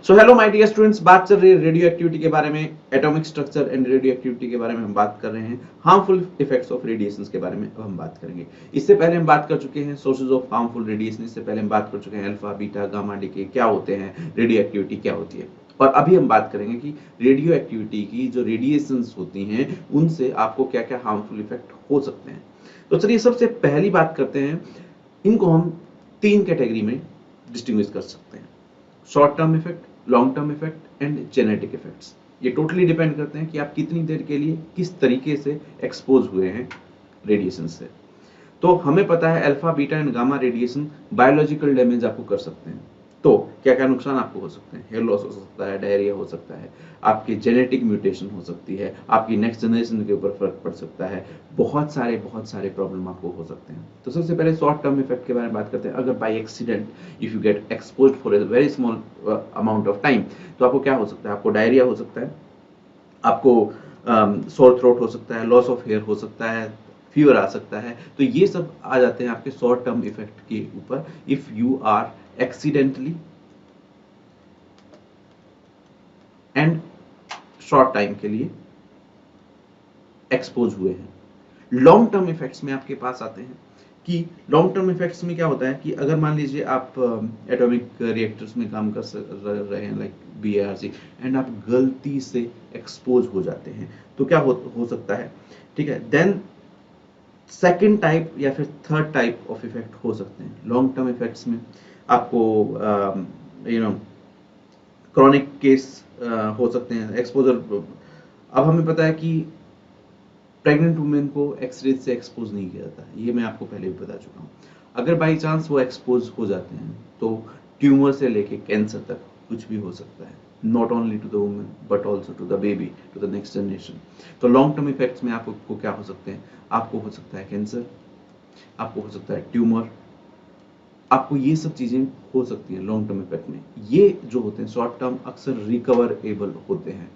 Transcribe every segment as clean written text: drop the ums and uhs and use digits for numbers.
So hello my dear students, बात चल रही है रेडियो एक्टिविटी के बारे में। Atomic structure and radioactivity के बारे में हम बात कर रहे हैं। हार्मफुल इफेक्ट्स ऑफ रेडिएशंस के बारे में अब हम बात करेंगे। इससे पहले हम बात कर चुके हैं सोर्सेज ऑफ हार्मफुल रेडिएशन। इससे पहले हम बात कर चुके हैं अल्फा, बीटा, गामा, डीके क्या होते हैं, रेडियो एक्टिविटी क्या होती है। और अभी हम बात करेंगे कि रेडियो एक्टिविटी की जो रेडिएशंस होती हैं उनसे आपको क्या क्या हार्मफुल इफेक्ट हो सकते हैं। तो चलिए सबसे पहली बात करते हैं। इनको हम तीन कैटेगरी में डिस्टिंग्विश कर सकते हैं: short term effect, long term effect and genetic effects. ये टोटली डिपेंड करते हैं कि आप कितनी देर के लिए किस तरीके से एक्सपोज हुए हैं रेडिएशन से। तो हमें पता है alpha, beta and gamma radiation biological damage आपको कर सकते हैं। तो क्या क्या नुकसान आपको हो सकते हैं? हेयर लॉस हो सकता है, डायरिया हो सकता है, आपकी जेनेटिक म्यूटेशन हो सकती है, आपकी नेक्स्ट जनरेशन के ऊपर फर्क पड़ सकता है, बहुत सारे प्रॉब्लम आपको हो सकते हैं। तो सबसे पहले शॉर्ट टर्म इफेक्ट के बारे में बात करते हैं। अगर by accident if you get exposed for a very small amount of time, तो आपको क्या हो सकता है? आपको डायरिया हो सकता है, आपको सोर थ्रोट हो सकता है, लॉस ऑफ हेयर हो सकता है, फीवर आ सकता है। तो ये सब आ जाते हैं आपके शॉर्ट टर्म इफेक्ट के ऊपर if you are accidentally and short time के लिए एक्सपोज हुए हैं। लॉन्ग टर्म इफेक्ट्स में आपके पास आते हैं कि लॉन्ग टर्म इफेक्ट्स में क्या होता है कि अगर मान लीजिए आप एटॉमिक रिएक्टर्स में काम कर रहे हैं लाइक बीआरसी एंड आप गलती से एक्सपोज हो जाते हैं, तो क्या हो सकता है? ठीक है, देन सेकेंड टाइप या फिर थर्ड टाइप ऑफ इफेक्ट हो सकते हैं। लॉन्ग टर्म इफेक्ट्स में आपको क्रॉनिक केस हो सकते हैं, एक्सपोजर। अब हमें पता है कि प्रेग्नेंट वुमेन को एक्सरे से एक्सपोज नहीं किया जाता, ये मैं आपको पहले भी बता चुका हूँ। अगर बाई चांस वो एक्सपोज हो जाते हैं तो ट्यूमर से लेके कैंसर तक कुछ भी हो सकता है, not only to the women but also to the baby, to the next generation. तो लॉन्ग टर्म इफेक्ट्स में आपको क्या हो सकते हैं? आपको हो सकता है कैंसर, आपको हो सकता है ट्यूमर, आपको ये सब चीजें हो सकती हैं लॉन्ग टर्म इफेक्ट में। ये जो होते हैं शॉर्ट टर्म अक्सर रिकवरेबल होते हैं,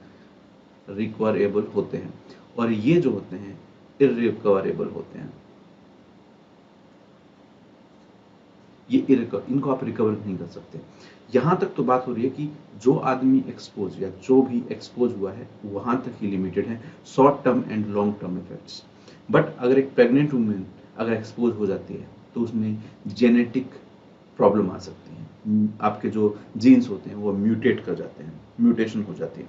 और ये जो होते हैं इररिकवरेबल होते हैं। इनको आप रिकवर नहीं कर सकते। यहां तक तो बात हो रही है कि जो आदमी एक्सपोज या जो भी एक्सपोज हुआ है वहां तक ही लिमिटेड है short term and long term effects. But अगर एक प्रेग्नेंट वुमेन अगर एक्सपोज हो जाती है तो उसमें जेनेटिक प्रॉब्लम आ सकती है। आपके जो जीन्स होते हैं वो म्यूटेट कर जाते हैं, म्यूटेशन हो जाती है,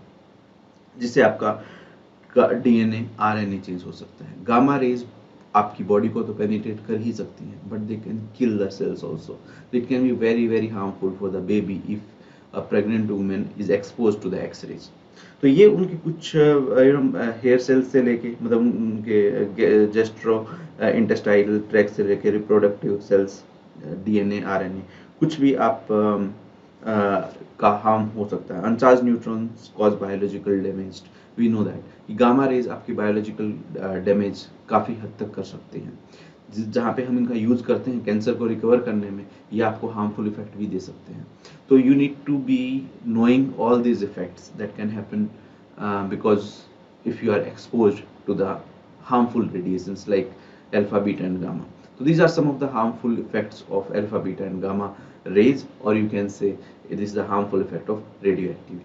जिससे आपका डीएनए आरएनए चेंज हो सकता है। गामा रेज आपकी बॉडी को तो पेनिट्रेट कर ही सकती हैं, but they can kill the cells also. It can be very very harmful for the baby if a pregnant women is expose to the X rays. तो ये उनके कुछ हेयर सेल्स से लेके, मतलब उनके जेस्ट्रो इंटेस्टाइनल ट्रैक्ट से लेके रिप्रोडक्टिव सेल्स, डीएनए, आरएनए, कुछ भी आप का हार्म हो सकता है। Uncharged neutrons cause biological damage. We know that gamma rays आपकी बायोलॉजिकल डैमेज काफ़ी हद तक कर सकते हैं। जहाँ पे हम इनका यूज करते हैं कैंसर को रिकवर करने में, ये आपको हार्मफुल इफेक्ट भी दे सकते हैं। तो you need to be knowing all these effects that can happen because if you are exposed to the harmful radiations like alpha, beta and gamma. So these are some of the harmful effects of alpha, beta and gamma rays, or you can say it is the harmful effect of radioactivity.